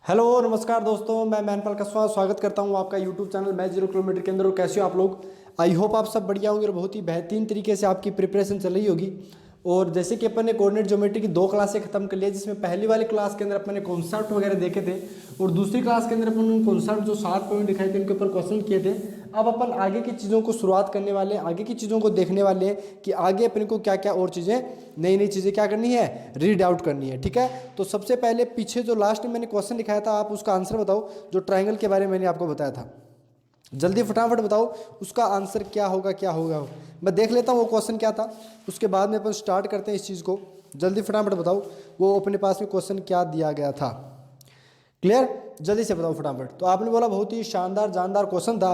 Hello नमस्कार दोस्तों, मैं मैनपाल कसवा स्वागत करता हूं आपका यूट्यूब चैनल मैथ 0 किलोमीटर के अंदर। और कैसे हो आप लोग? आई होप आप सब बढ़िया होंगे और बहुत ही बेहतरीन तरीके से आपकी प्रिपरेशन चल रही होगी। और जैसे कि अपन ने कोऑर्डिनेट ज्योमेट्री की 2 क्लासें खत्म कर लिया, जिसमें पहली वाली क्लास के अंदर अपन ने कॉन्सेप्ट वगैरह देखे थे और दूसरी क्लास के अंदर अपन कॉन्सेप्ट जो 7 पॉइंट दिखाए थे उनके ऊपर क्वेश्चन किए थे। अब अपन आगे की चीज़ों को शुरुआत करने वाले हैं, आगे की चीज़ों को देखने वाले हैं कि आगे अपने को क्या क्या और चीज़ें नई नई चीज़ें क्या करनी है, रीड आउट करनी है। ठीक है, तो सबसे पहले पीछे जो लास्ट में मैंने क्वेश्चन दिखाया था, आप उसका आंसर बताओ। जो ट्राइंगल के बारे में मैंने आपको बताया था, जल्दी फटाफट बताओ उसका आंसर क्या होगा, क्या होगा। मैं देख लेता हूँ वो क्वेश्चन क्या था, उसके बाद में अपन स्टार्ट करते हैं इस चीज़ को। जल्दी फटाफट बताओ वो अपने पास में क्वेश्चन क्या दिया गया था। क्लियर? जल्दी से बताओ फटाफट। तो आपने बोला बहुत ही शानदार जानदार क्वेश्चन था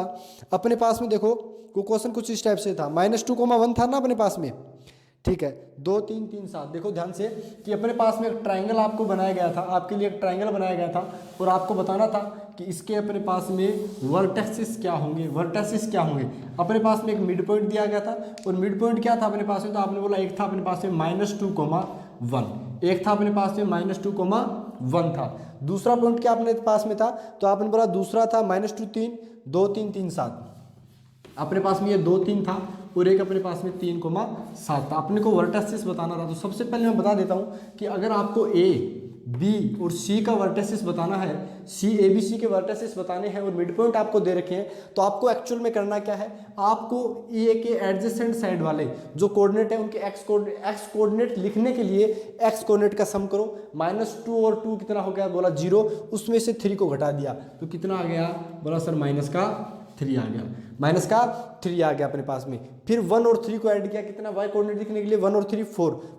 अपने पास में। देखो वो क्वेश्चन कुछ इस टाइप से था, -2,1 था ना अपने पास में। ठीक है, 2 3 3 7। देखो ध्यान से कि अपने पास में एक ट्राइंगल आपको बनाया गया था, आपके लिए एक ट्राइंगल बनाया गया था और आपको बताना था कि इसके अपने पास में वर्टेक्सिस क्या होंगे, वर्टेक्सिस क्या होंगे। अपने पास में एक मिड पॉइंट दिया गया था और मिड पॉइंट क्या था अपने पास में, तो आपने बोला एक था अपने पास में -2,1, एक था अपने पास में -2,1 था। दूसरा पॉइंट क्या अपने पास में था, तो आपने बोला दूसरा था -2 3 2 3 3 7। अपने पास में ये 2 3 था और एक अपने पास में 3,7 था। अपने को वर्टेक्सिस बताना था। तो सबसे पहले मैं बता देता हूँ कि अगर आपको ए बी और सी का वर्टेक्सिस बताना है, सी ए बी सी के वर्टेक्सिस बताने हैं और मिड पॉइंट आपको दे रखे हैं, तो आपको एक्चुअल में करना क्या है, आपको ए के एडजेसेंट साइड वाले जो कोऑर्डिनेट है उनके एक्स कोऑर्डिनेट लिखने के लिए एक्स कोऑर्डिनेट का सम करो। -2 और 2 कितना हो गया, बोला 0, उसमें से 3 को घटा दिया तो कितना आ गया, बोला सर -3 आ गया, -3 आ गया अपने पास में। फिर 1 और 3 को ऐड किया, कितना वाई कोऑर्डिनेट लिखने के लिए 1 और 3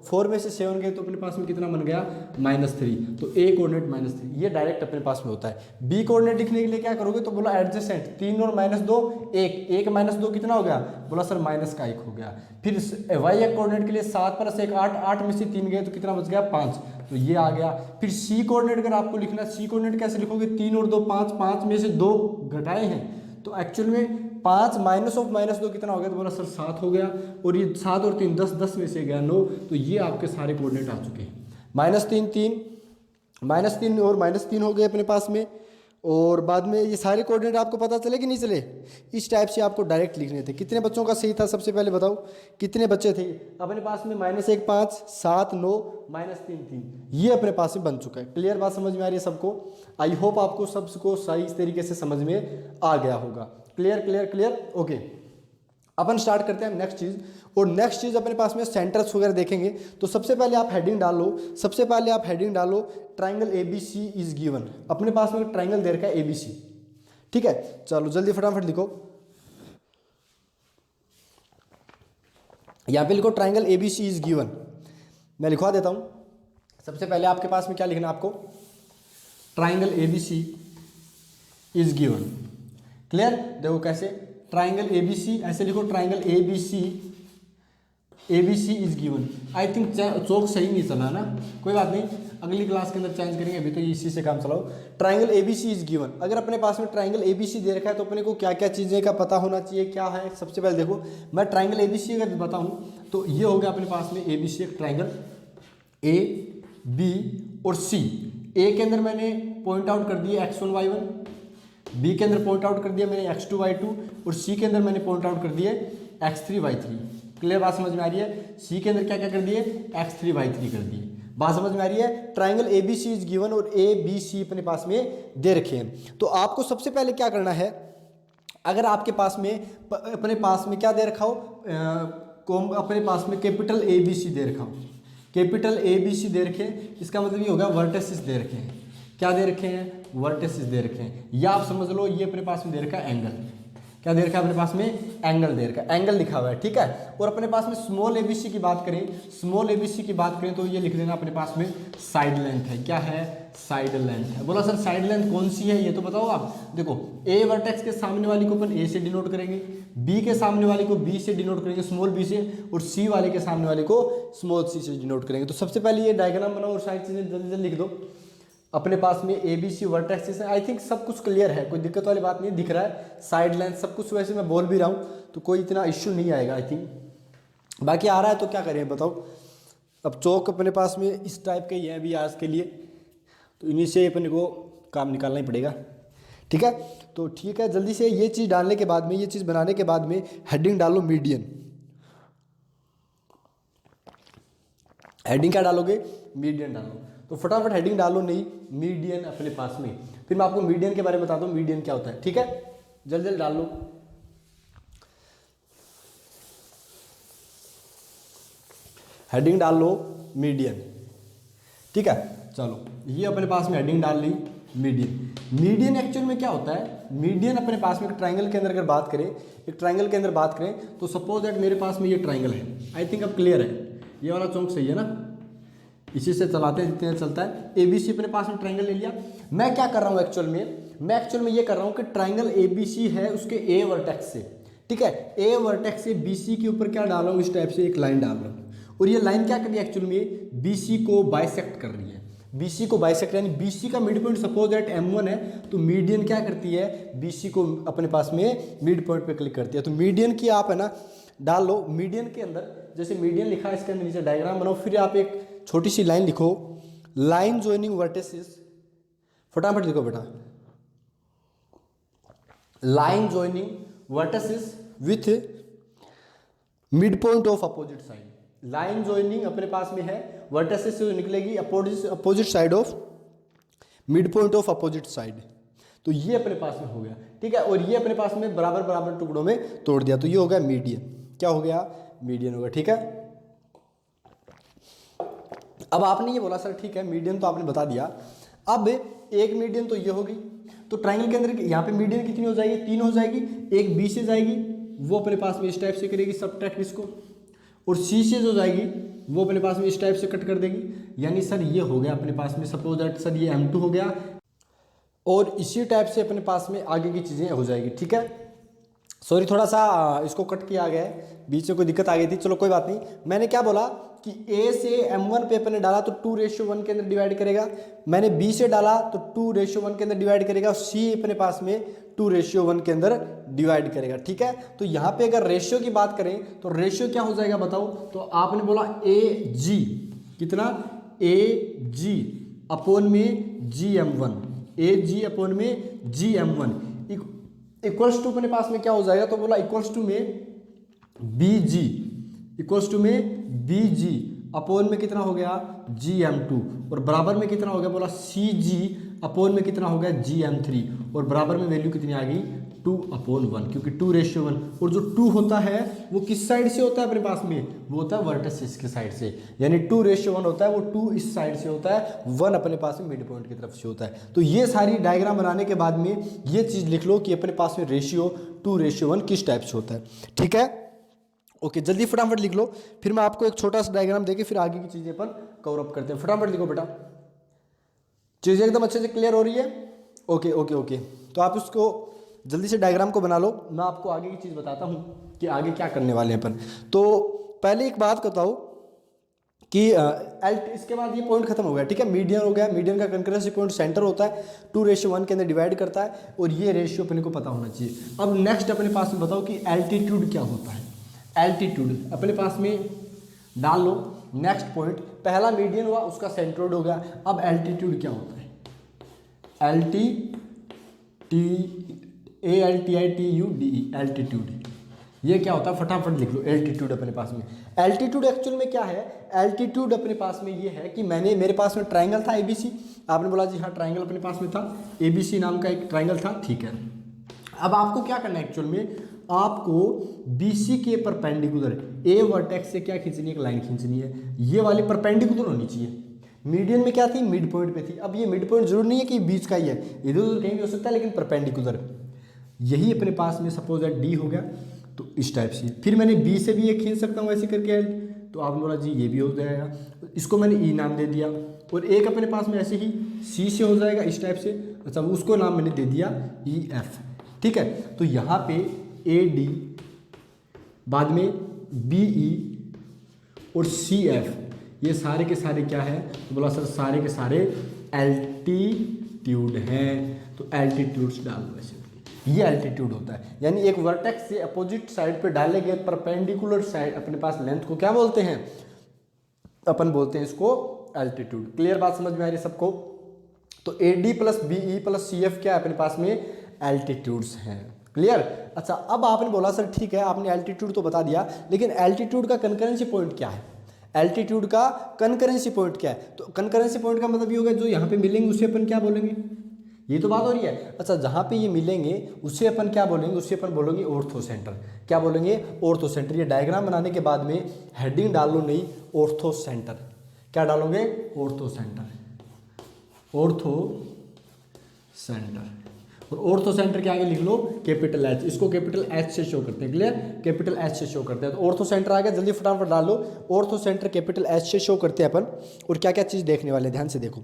4 में से 7 गए तो अपने पास में कितना बन गया, -3। तो ए कोऑर्डिनेट -3, ये डायरेक्ट अपने पास में होता है। बी कोऑर्डिनेट लिखने के लिए क्या करोगे, तो बोला एडजेसेंट 3 और -2 1, 1 -2 कितना हो गया, बोला सर -1 हो गया। फिर वाई कोऑर्डिनेट के लिए 7 + 1 8, 8 में से 3 गए तो कितना बच गया 5, तो ये आ गया। फिर सी कोऑर्डिनेट अगर आपको लिखना, सी कोऑर्डिनेट कैसे लिखोगे, 3 और 2 5, 5 में से 2 घटाए हैं तो एक्चुअल में 5 -2 कितना हो गया, तो बोला सर 7 हो गया। और ये 7 और 3 10, 10 में से गया 9, तो ये आपके सारे कोऑर्डिनेट आ चुके हैं। -3 3 -3 और -3 हो गए अपने पास में। और बाद में ये सारे कोऑर्डिनेट आपको पता चले कि नहीं चले, इस टाइप से आपको डायरेक्ट लिखने थे। कितने बच्चों का सही था सबसे पहले बताओ, कितने बच्चे थे अपने पास में, -1 5 7 9 -3 3, ये अपने पास में बन चुका है। क्लियर बात समझ में आ रही है सबको? आई होप आपको सबको सही तरीके से समझ में आ गया होगा। Clear clear clear, okay. अपन स्टार्ट करते हैं नेक्स्ट चीज़। और नेक्स्ट चीज़ अपने पास में सेंटर्स वगैरह देखेंगे। तो सबसे पहले आप हेडिंग डालो, सबसे पहले आप हेडिंग डालो triangle A B C is given. अपने पास में ट्राइंगल दे रखा है ए बी सी। ठीक है, चलो जल्दी फटाफट लिखो। यहाँ पे लिखो triangle A B C is given. मैं लिखवा देता हूँ। सबसे पहले आपके पास में क्या लिखना है आपको, triangle A B C is given. Clear? देखो कैसे, ट्राइंगल ए बी सी ऐसे लिखो, triangle A B C is given. I think chalk सही नहीं चला ना, कोई बात नहीं, अगली क्लास के अंदर चेंज करेंगे, अभी तो इसी से काम चलाओ। Triangle A B C is given. अगर अपने पास में ट्राइंगल ए बी सी दे रखा है तो अपने को क्या क्या चीज़ें का पता होना चाहिए, क्या है। सबसे पहले देखो, मैं ट्राइंगल ए बी सी अगर बताऊँ तो ये हो गया अपने पास में ए बी सी, एक ट्राइंगल ए बी और सी। ए के अंदर मैंने पॉइंट आउट कर दिया x1 y1, बी के अंदर पॉइंट आउट कर दिया मैंने x2 y2 और सी के अंदर मैंने पॉइंट आउट कर दिए x3 y3। क्लियर बात समझ में आ रही है? सी के अंदर क्या क्या कर दिए, x3 y3 कर दिए। बात समझ में आ रही है? Triangle A B C is given और ए बी सी अपने पास में दे रखे हैं। तो आपको सबसे पहले क्या करना है, अगर आपके पास में अपने पास में क्या दे रखा हो, अपने पास में कैपिटल ए बी सी दे रखा हो, कैपिटल ए बी सी दे रखे हैं, इसका मतलब ये होगा वर्टेसिस दे रखे हैं। क्या दे रखे हैं, वर्टेसिस दे रखे हैं। या आप समझ लो ये अपने पास में दे रखा है एंगल। क्या दे रखा है अपने पास में, एंगल दे रखा है, एंगल लिखा हुआ है। ठीक है, और अपने पास में स्मॉल एबीसी की बात करें, स्मॉल एबीसी की बात करें तो ये लिख देना अपने पास में साइड लेंथ है। क्या है, साइड लेंथ है। बोला सर साइड लेंथ कौन सी है, ये तो बताओ आप। देखो ए वर्टेक्स के सामने वाली को अपन ए से डिनोट करेंगे, बी के सामने वाली को बी से डिनोट करेंगे, स्मॉल बी से, और सी वाले के सामने वाले को स्मॉल सी से डिनोट करेंगे। तो सबसे पहले ये डायग्राम बनाओ और सारी चीजें जल्दी जल्दी लिख दो। अपने पास में ए बी सी वर्टेक्सेस है। आई थिंक सब कुछ क्लियर है, कोई दिक्कत वाली बात नहीं, दिख रहा है साइड लेंथ सब कुछ। वैसे मैं बोल भी रहा हूँ तो कोई इतना इश्यू नहीं आएगा आई थिंक। बाकी आ रहा है तो क्या करें बताओ। अब चौक अपने पास में इस टाइप के ही है अभी आज के लिए, तो इन्हीं से अपने को काम निकालना ही पड़ेगा। ठीक है, तो ठीक है, जल्दी से ये चीज़ डालने के बाद में, ये चीज़ बनाने के बाद में हेडिंग डालो मीडियन। हेडिंग क्या डालोगे? मीडियन डालो। तो फटाफट हेडिंग डालो, नहीं मीडियन अपने पास में। फिर मैं आपको मीडियन के बारे में बताता हूँ मीडियन क्या होता है। ठीक है, जल्दी जल्दी डाल लो। हेडिंग डाल लो मीडियन। ठीक है, चलो ये अपने पास में हेडिंग डाल ली मीडियन। मीडियन एक्चुअल में क्या होता है? मीडियन अपने पास में एक ट्राइंगल के अंदर अगर बात करें, एक ट्राइंगल के अंदर बात करें तो सपोज दैट मेरे पास में ये ट्राइंगल है। आई थिंक अब क्लियर है, ये वाला चौक सही है ना, इसी से चलाते हैं जितने चलता है। ABC अपने पास में ट्राइंगल ले लिया। मैं क्या कर रहा हूँ एक्चुअल में ये कर रहा हूँ कि ट्राइंगल ABC है, उसके A वर्टेक्स से, ठीक है, A वर्टेक्स से BC के ऊपर क्या डाल रहा हूँ, इस टाइप से एक लाइन डाल रहा हूँ। और ये लाइन क्या कर रही है एक्चुअल में? BC को बाइसेक्ट कर रही है। BC को बाइसेक्ट यानी BC का mid point suppose that M1 है, तो मीडियन क्या करती है? BC को अपने पास में मिड पॉइंट पे क्लिक करती है। तो मीडियन की आप है ना डाल लो। मीडियन के अंदर जैसे मीडियन लिखा है, इसके अंदर नीचे डायग्राम बनाओ। फिर आप एक छोटी सी लाइन लिखो, लाइन ज्वाइनिंग वर्टिसेस। फटाफट लिखो बेटा, line joining vertices with mid point of opposite side. Line joining अपने पास में है, वर्टिसेस से निकलेगी opposite side of mid point of opposite side. तो ये अपने पास में हो गया। ठीक है, और ये अपने पास में बराबर बराबर टुकड़ों में तोड़ दिया, तो ये हो गया मीडियन। क्या हो गया? मीडियन हो गया। ठीक है, अब आपने ये बोला सर ठीक है मीडियन तो आपने बता दिया, अब एक मीडियन तो ये होगी। तो ट्राइंगल के अंदर यहाँ पे मीडियन कितनी हो जाएगी? 3 हो जाएगी। एक B से जाएगी, वो अपने पास में इस टाइप से करेगी सबट्रैक्ट इसको, और C से जो जाएगी वो अपने पास में इस टाइप से कट कर देगी। यानी सर ये हो गया अपने पास में, सपोज दैट सर ये M2 हो गया, और इसी टाइप से अपने पास में आगे की चीज़ें हो जाएगी। ठीक है, सॉरी थोड़ा सा इसको कट किया गया है, बीच में कोई दिक्कत आ गई थी, चलो कोई बात नहीं। मैंने क्या बोला कि A से M1 पे अपने डाला तो 2:1 के अंदर डिवाइड करेगा। मैंने B से डाला तो 2:1 के अंदर डिवाइड करेगा, और C अपने पास में 2:1 के अंदर डिवाइड करेगा। ठीक है, तो यहाँ पे अगर रेशियो की बात करें तो रेशियो क्या हो जाएगा बताओ? तो आपने बोला AG कितना? AG अपॉन में GM1, AG अपॉन में GM1 इक्वल्स टू अपने पास में क्या हो जाएगा? तो बोला इक्वल्स टू में BG, इक्वल्स टू में BG अपॉन में कितना हो गया? GM2, और बराबर में कितना हो गया? बोला CG अपॉन में कितना हो गया? GM3, और बराबर में वैल्यू कितनी आ गई? 2/1, क्योंकि 2:1। और जो 2 होता है वो किस साइड से होता है अपने पास में? वो होता है वर्टिसेस के साइड से, यानी 2:1 होता है वो 2 इस साइड से होता है, 1 अपने पास में मिड पॉइंट की तरफ से होता है। तो ये सारी डायग्राम बनाने के बाद में ये चीज़ लिख लो कि अपने पास में रेशियो 2:1 किस टाइप से होता है। ठीक है, ओके, जल्दी फटाफट लिख लो, फिर मैं आपको एक छोटा सा डायग्राम देके फिर आगे की चीज़ें अपन कवर अप करते हैं। फटाफट लिखो बेटा, चीज़ें एकदम अच्छे से क्लियर हो रही है? ओके ओके ओके, तो आप उसको जल्दी से डायग्राम को बना लो, मैं आपको आगे की चीज़ बताता हूँ कि आगे क्या करने वाले हैं अपन। तो पहले एक बात बताओ कि इसके बाद ये पॉइंट खत्म हो गया। ठीक है, मीडियन हो गया। मीडियन का कंकरेंसी पॉइंट सेंटर होता है, 2:1 के अंदर डिवाइड करता है, और ये रेशियो अपने को पता होना चाहिए। अब नेक्स्ट अपने पास में बताओ कि एल्टीट्यूड क्या होता है। एल्टीट्यूड अपने पास में डाल लो। नेक्स्ट पॉइंट, पहला मीडियन हुआ, उसका सेंट्रोइड हो गया। अब एल्टीट्यूड क्या होता है? एल्टीट्यूड, ये क्या होता है? फटाफट लिख लो, एल्टीट्यूड अपने पास में। एल्टीट्यूड एक्चुअल में क्या है? एल्टीट्यूड अपने पास में ये है कि मेरे पास में ट्राइंगल था ABC, आपने बोला जी हाँ ट्राइंगल अपने पास में था, ABC नाम का एक ट्राइंगल था। ठीक है, अब आपको क्या करना है एक्चुअल में? आपको BC के परपेंडिकुलर A वर्टेक्स से क्या खींचनी है? एक लाइन खींचनी है, ये वाली परपेंडिकुलर होनी चाहिए। मीडियन में क्या थी? मिड पॉइंट पे थी। अब ये मिड पॉइंट जरूर नहीं है कि बीच का ही है, इधर उधर कहीं भी हो सकता है, लेकिन परपेंडिकुलर यही अपने पास में सपोज दैट D हो गया, तो इस टाइप से। फिर मैंने B से भी एक खींच सकता हूँ ऐसे करके, तो आपने बोला जी ये भी हो जाएगा, इसको मैंने E नाम दे दिया। और एक अपने पास में ऐसे ही C से हो जाएगा इस टाइप से, अच्छा उसको नाम मैंने दे दिया EF। ठीक है, तो यहाँ पे AD, बाद में BE और CF, ये सारे के सारे क्या है? तो बोला सर सारे के सारे एल्टीट्यूड हैं, तो एल्टीट्यूड्स डाल दो ऐसे। ये एल्टीट्यूड होता है, यानी एक वर्टेक्स से अपोजिट साइड पे डाले गए परपेंडिकुलर साइड अपने पास लेंथ को क्या बोलते हैं? अपन बोलते हैं इसको एल्टीट्यूड। क्लियर बात समझ में आ रही है सबको? तो A D plus B E plus C F क्या है अपने पास में, एल्टीट्यूड्स हैं। क्लियर। अच्छा अब आपने बोला सर ठीक है आपने एल्टीट्यूड तो बता दिया, लेकिन एल्टीट्यूड का कंकरेंसी पॉइंट क्या है, एल्टीट्यूड का कंकरेंसी पॉइंट क्या है। तो कंकरेंसी पॉइंट का मतलब ये होगा जो यहाँ पे मिलेंगे उसे अपन क्या बोलेंगे, ये तो बात हो रही है। अच्छा जहाँ पे ये मिलेंगे उसे अपन क्या बोलेंगे, उसे अपन बोलेंगे ऑर्थो सेंटर। क्या बोलेंगे, ऑर्थो सेंटर। ये डायग्राम बनाने के बाद में हेडिंग डाल लो नहीं, ऑर्थो सेंटर। क्या डालोगे, ऑर्थो सेंटर, ऑर्थो सेंटर। और ऑर्थो सेंटर के आगे लिख लो कैपिटल एच, इसको कैपिटल एच से शो करते हैं। क्लियर, कैपिटल एच से शो करते हैं। तो ऑर्थो सेंटर आ गया, जल्दी फटाफट डाल लो, ऑर्थो सेंटर कैपिटल एच से शो करते हैं अपन। और क्या क्या चीज़ देखने वाले, ध्यान से देखो।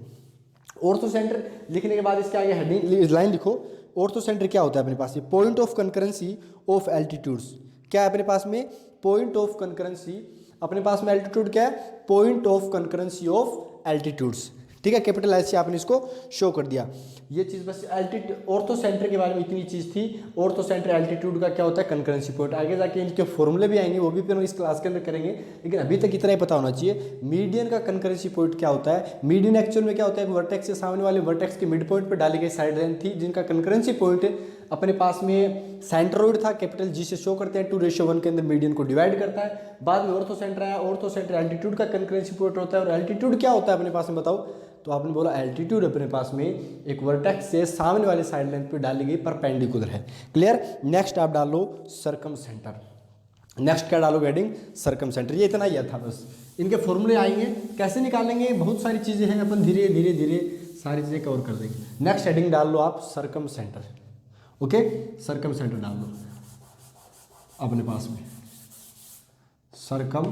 ऑर्थो सेंटर लिखने के बाद इसके आगे हेडिंग लाइन लिखो। ऑर्थो सेंटर क्या होता है अपने पास, point of concurrency of altitudes. क्या है अपने पास में, पॉइंट ऑफ कंकरेंसी। अपने पास में एल्टीट्यूड क्या है, point of concurrency of altitudes. ठीक है, कैपिटल एच से आपने इसको शो कर दिया। ये चीज़ बस एल्टीट्यूड ऑर्थो सेंटर के बारे में इतनी चीज़ थी। ऑर्थो सेंटर एल्टीट्यूड का क्या होता है, कंकरेंसी पॉइंट। आगे जाके इनके फॉर्मूले भी आएंगे, वो भी फिर इस क्लास के अंदर करेंगे, लेकिन अभी तक इतना ही पता होना चाहिए। मीडियन का कंकरेंसी पॉइंट क्या होता है। मीडियन एक्चुअल में क्या होता है, वर्टेक्स से सामने वाले वर्टेक्स के मिड पॉइंट पर डाली गई साइड लाइन थी, जिनका कंकरेंसी पॉइंट अपने पास में सेंट्रोइड था, कैपिटल जी से शो करते हैं, 2:1 के अंदर मीडियन को डिवाइड करता है। बाद में ऑर्थो सेंटर आया, ऑर्थो सेंटर एल्टीट्यूड का कंकरेंसी पॉइंट होता है। और एल्टीट्यूड क्या होता है अपने पास में बताओ, तो आपने बोला एल्टीट्यूड अपने पास में एक वर्टेक्स से सामने वाले साइड लाइन पे डाली गई परपेंडिकुलर है। क्लियर। नेक्स्ट आप डालो सर्कम सेंटर। नेक्स्ट क्या डालोगे, हेडिंग सर्कम सेंटर। ये इतना ही था बस। इनके फॉर्मूले आएंगे, कैसे निकालेंगे, बहुत सारी चीज़ें हैं, अपन धीरे धीरे धीरे सारी चीज़ें कवर कर देंगे। नेक्स्ट हेडिंग डाल लो आप circum centre. Okay, circum centre डाल दो अपने पास में, सर्कम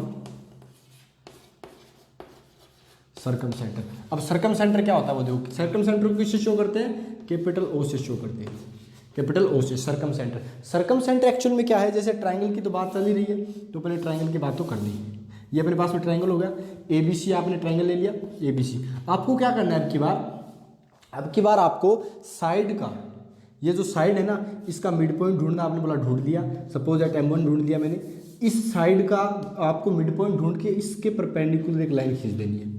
सेंटर। अब सर्कम सेंटर क्या होता है वो देखो। सर्कम सेंटर को किससे शो करते हैं, कैपिटल ओ से शो करते हैं, कैपिटल ओ से circum centre. Circum centre actual में क्या है, जैसे ट्राइंगल की तो बात चल ही रही है, तो अपने ट्राइंगल की बात तो करनी है। ये अपने पास में ट्राइंगल हो गया, ए बी सी, आपने ट्राइंगल ले लिया ए बी सी। आपको क्या करना है, अब की बार आपको साइड का, ये जो साइड है ना, इसका मिड पॉइंट ढूंढना। आपने बोला ढूंढ लिया, सपोज एट M1 ढूंढ लिया मैंने। इस साइड का आपको मिड पॉइंट ढूंढ के इसके परपेंडिकुलर एक लाइन खींच देनी है।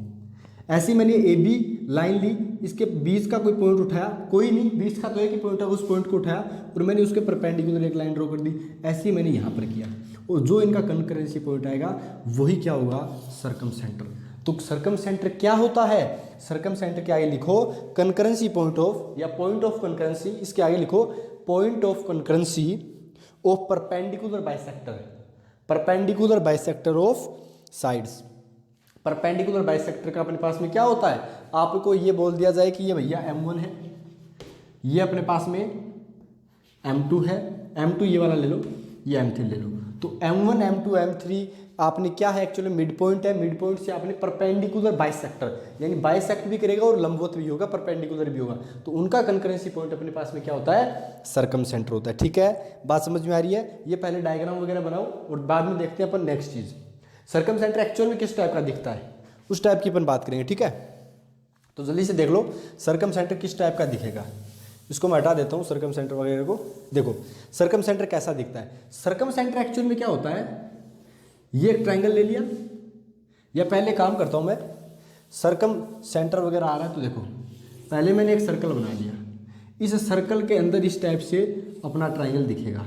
ऐसी मैंने ए बी लाइन ली, इसके बीच का कोई पॉइंट उठाया, कोई नहीं, बीच का तो एक ही पॉइंट है, उस पॉइंट को उठाया और मैंने उसके परपेंडिकुलर एक लाइन ड्रॉ कर दी। ऐसे ही मैंने यहाँ पर किया, और जो इनका कंकरेंसी पॉइंट आएगा वही क्या होगा, सर्कम सेंटर। तो सर्कम सेंटर क्या होता है, सर्कम सेंटर के आगे लिखो कंकरेंसी पॉइंट ऑफ, या पॉइंट ऑफ कंकरेंसी, इसके आगे लिखो point of concurrency of perpendicular bisector, perpendicular bisector of sides. Perpendicular bisector का अपने पास में क्या होता है, आपको ये बोल दिया जाए कि ये भैया M1 है, ये अपने पास में M2 है, M2 ये वाला ले लो, ये M3 ले लो। तो M1 M2 M3 आपने क्या है, एक्चुअली मिड पॉइंट है, मिड पॉइंट से आपने परपेंडिकुलर बाइसेक्टर, यानी बाइसेक्ट भी करेगा और लंबवत भी होगा, परपेंडिकुलर भी होगा, तो उनका कंकरेंसी पॉइंट अपने पास में क्या होता है, सर्कम सेंटर होता है। ठीक है, बात समझ में आ रही है। ये पहले डायग्राम वगैरह बनाओ और बाद में देखते हैं अपन नेक्स्ट चीज़। सर्कम सेंटर एक्चुअल में किस टाइप का दिखता है, उस टाइप की अपन बात करेंगे। ठीक है, तो जल्दी से देख लो सर्कम सेंटर किस टाइप का दिखेगा। इसको मैं हटा देता हूँ सर्कम सेंटर वगैरह को। देखो सर्कम सेंटर कैसा दिखता है। सर्कम सेंटर एक्चुअल में क्या होता है, ये एक ट्राइंगल ले लिया, या पहले काम करता हूँ मैं, सर्कम सेंटर वगैरह आ रहा है तो देखो पहले मैंने एक सर्कल बना लिया, इस सर्कल के अंदर इस टाइप से अपना ट्राइंगल दिखेगा,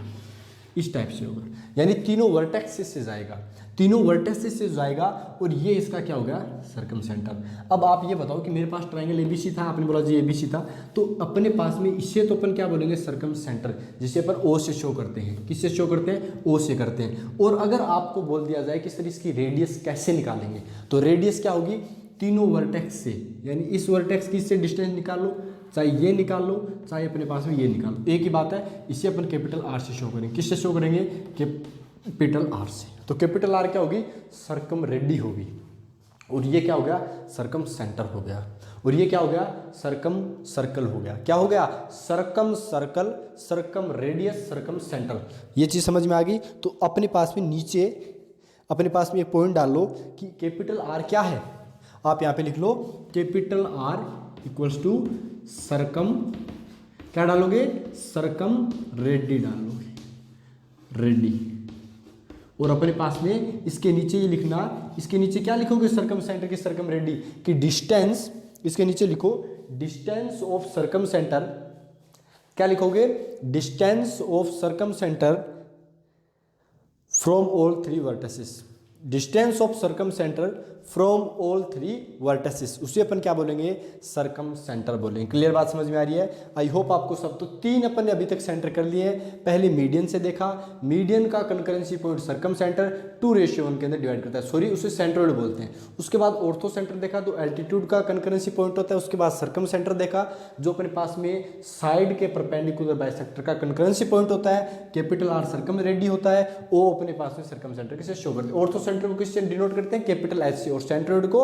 इस टाइप से होगा, यानी तीनों वर्टेक्स से जाएगा, तीनों वर्टेक्स से जाएगा, और ये इसका क्या होगा, सर्कम सेंटर। अब आप ये बताओ कि मेरे पास ट्राइंगल एबीसी था, आपने बोला जी एबीसी था, तो अपने पास में इससे तो अपन क्या बोलेंगे, सर्कम सेंटर, जिसे अपन ओ से शो करते हैं। किससे शो करते हैं, ओ से करते हैं। और अगर आपको बोल दिया जाए कि सर इसकी रेडियस कैसे निकालेंगे, तो रेडियस क्या होगी, तीनों वर्टेक्स से, यानी इस वर्टेक्स की इससे डिस्टेंस निकाल लो, चाहे ये निकाल लो, चाहे अपने पास में ये निकाल लो, एक ही बात है। इसे अपन कैपिटल आर से शो करेंगे। किससे शो करेंगे, कैपिटल आर से। तो कैपिटल आर क्या होगी, सर्कम रेडी होगी, और ये क्या हो गया, सर्कम सेंटर हो गया, और ये क्या हो गया, सर्कम सर्कल हो गया। क्या हो गया, circum circle, circum radius, circum centre. ये चीज़ समझ में आ गई। तो अपने पास में नीचे अपने पास में एक पॉइंट डाल लो कि कैपिटल आर क्या है। आप यहाँ पे लिख लो capital R equals to circum, क्या डालोगे, सर्कम रेडी डालोगे, रेडी। और अपने पास में इसके नीचे ये लिखना, इसके नीचे क्या लिखोगे, सर्कम सेंटर की सर्कम रेडी की डिस्टेंस, इसके नीचे लिखो डिस्टेंस ऑफ सर्कम सेंटर, क्या लिखोगे, distance of circum centre from all three vertices, distance of circum centre from all three vertices, उसे अपन क्या बोलेंगे, सर्कम सेंटर बोलेंगे। क्लियर बात समझ में आ रही है? आई होप आपको सब। तो 3 अपन ने अभी तक सेंटर कर लिए हैं। पहले मीडियन से देखा, मीडियन का कंकरेंसी पॉइंट सर्कम सेंटर 2:1 के अंदर डिवाइड करता है, सॉरी उसे सेंट्रोइड बोलते हैं। उसके बाद ऑर्थो सेंटर देखा, तो एल्टीट्यूड का कंकरेंसी पॉइंट होता है। उसके बाद सर्कम सेंटर देखा, जो अपने पास में साइड के परपेंडिकुलर बाइसेक्टर का कंकरेंसी पॉइंट होता है। कैपिटल आर सर्कम रेडी होता है, वो अपने पास में सर्कम सेंटर किसे शो करते हैं, ऑर्थो सेंटर को किससे डिनोट करते हैं, कैपिटल एच से, और सेंट्रोइड को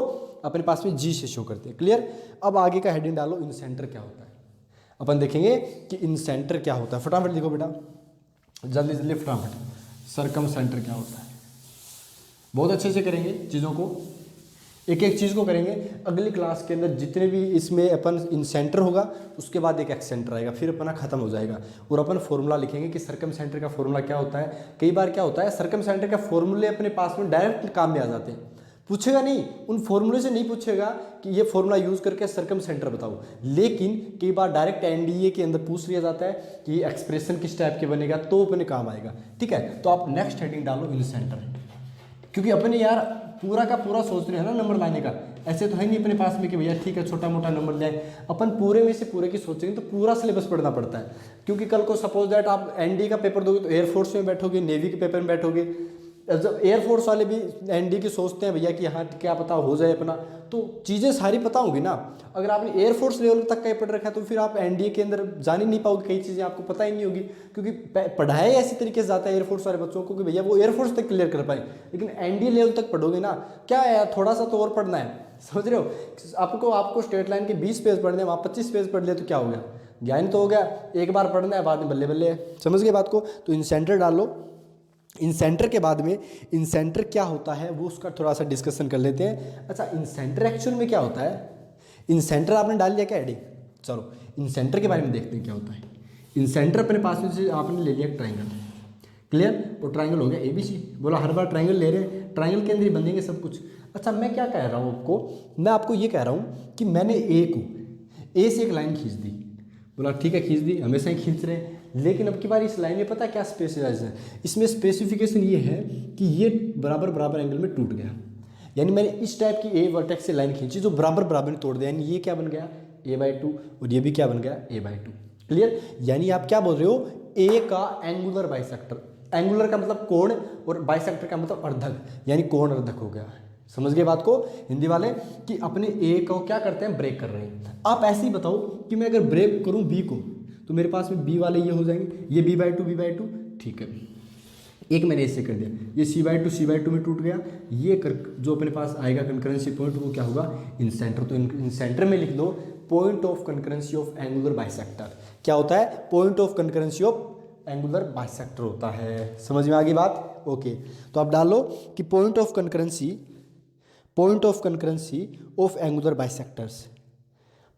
अपने पास में जी से शो करते हैं। क्लियर? अब आगे का हेडिंग डालो, इन सेंटर क्या होता है। अपन देखेंगे कि इन सेंटर क्या होता है। फटाफट लिखो बेटा, जल्दी जल्दी फटाफट। सर्कम सेंटर क्या होता है, बहुत अच्छे से करेंगे चीज़ों को, एक एक चीज़ को करेंगे। अगली क्लास के अंदर जितने भी इसमें अपन इन सेंटर होगा, उसके बाद एक एक्सेंटर आएगा, फिर अपना खत्म हो जाएगा। और अपन फॉर्मूला लिखेंगे कि सर्कम सेंटर का फॉर्मूला क्या होता है। कई बार क्या होता है, सर्कम सेंटर का फॉर्मूले अपने पास में डायरेक्ट काम में आ जाते हैं, पूछेगा नहीं, उन फॉर्मूले से नहीं पूछेगा कि ये फॉर्मूला यूज करके सर्कम सेंटर बताओ। लेकिन कई बार डायरेक्ट एनडीए के अंदर पूछ लिया जाता है कि एक्सप्रेशन किस टाइप के बनेगा, तो अपने काम आएगा। ठीक है, तो आप नेक्स्ट हेडिंग डालो, इन सेंटर। क्योंकि अपने यार पूरा का पूरा सोच रहे हैं ना नंबर लाने का, ऐसे तो है नहीं अपने पास में कि भैया ठीक है छोटा मोटा नंबर ले आए। अपन पूरे में से पूरे की सोचेंगे तो पूरा सिलेबस पढ़ना पड़ता है। क्योंकि कल को सपोज दैट आप एनडी का पेपर दोगे तो एयरफोर्स में बैठोगे, नेवी के पेपर में बैठोगे। जब एयरफोर्स वाले भी एनडी के सोचते हैं भैया कि हाँ क्या पता हो जाए अपना, तो चीज़ें सारी पता होंगी ना। अगर आपने एयरफोर्स लेवल तक का पढ़ रखा है तो फिर आप एनडीए के अंदर जान ही नहीं पाओगे, कई चीज़ें आपको पता ही नहीं होगी। क्योंकि पढ़ाया ऐसी तरीके से जाता है एयरफोर्स वाले बच्चों को कि भैया वो एयरफोर्स तक क्लियर कर पाए। लेकिन एनडीए लेवल तक पढ़ोगे ना, क्या है यार थोड़ा सा तो और पढ़ना है, समझ रहे हो। आपको स्टेट लाइन के 20 पेज पढ़ने, वहाँ 25 पेज पढ़ लिया तो क्या हो गया, ज्ञान तो हो गया। एक बार पढ़ना है, बाद में बल्ले बल्ले है। समझ गए बात को? तो इन सेंटर डाल लो। इन सेंटर के बाद में इन सेंटर क्या होता है वो उसका थोड़ा सा डिस्कशन कर लेते हैं। अच्छा, इन सेंटर एक्चुअल में क्या होता है। इन सेंटर आपने डाल लिया क्या हेडिंग, चलो इन सेंटर के बारे में देखते हैं क्या होता है। इन सेंटर अपने पास में से आपने ले लिया ट्राइंगल, क्लियर, वो ट्राइंगल हो गया ABC। बोला हर बार ट्राइंगल ले रहे हैं, ट्राइंगल के अंदर ही बनेंगे सब कुछ। अच्छा, मैं क्या कह रहा हूँ आपको, मैं आपको ये कह रहा हूँ कि मैंने ए से एक लाइन खींच दी। बोला ठीक है खींच दी, हमेशा ही खींच रहे हैं। लेकिन अब की बार इस लाइन में पता क्या स्पेसिफिकेशन है, इसमें स्पेसिफिकेशन ये है कि ये बराबर बराबर एंगल में टूट गया। यानी मैंने इस टाइप की ए वर्टेक्स से लाइन खींची जो बराबर बराबर में तोड़ दिया, यानी ये क्या बन गया a/2 और ये भी क्या बन गया a/2। क्लियर? यानी आप क्या बोल रहे हो, ए का एंगुलर बाइसेक्टर, एंगुलर का मतलब कोण और बाइसेक्टर का मतलब अर्धक, यानी कोण अर्धक हो गया। समझ गए बात को हिंदी वाले, कि अपने ए को क्या करते हैं, ब्रेक कर रहे हैं। आप ऐसे ही बताओ कि मैं अगर ब्रेक करूं बी को तो मेरे पास में बी वाले ये हो जाएंगे, ये b/2 ठीक है। एक मैंने ऐसे कर दिया, ये c/2 में टूट गया। ये कर जो अपने पास आएगा कंकरेंसी पॉइंट वो क्या होगा, इन सेंटर। तो इन सेंटर में लिख दो point of concurrency of angular bisector. क्या होता है, point of concurrency of angular bisector होता है। समझ में आ गई बात? ओके, तो आप डालो कि point of concurrency of angular bisectors,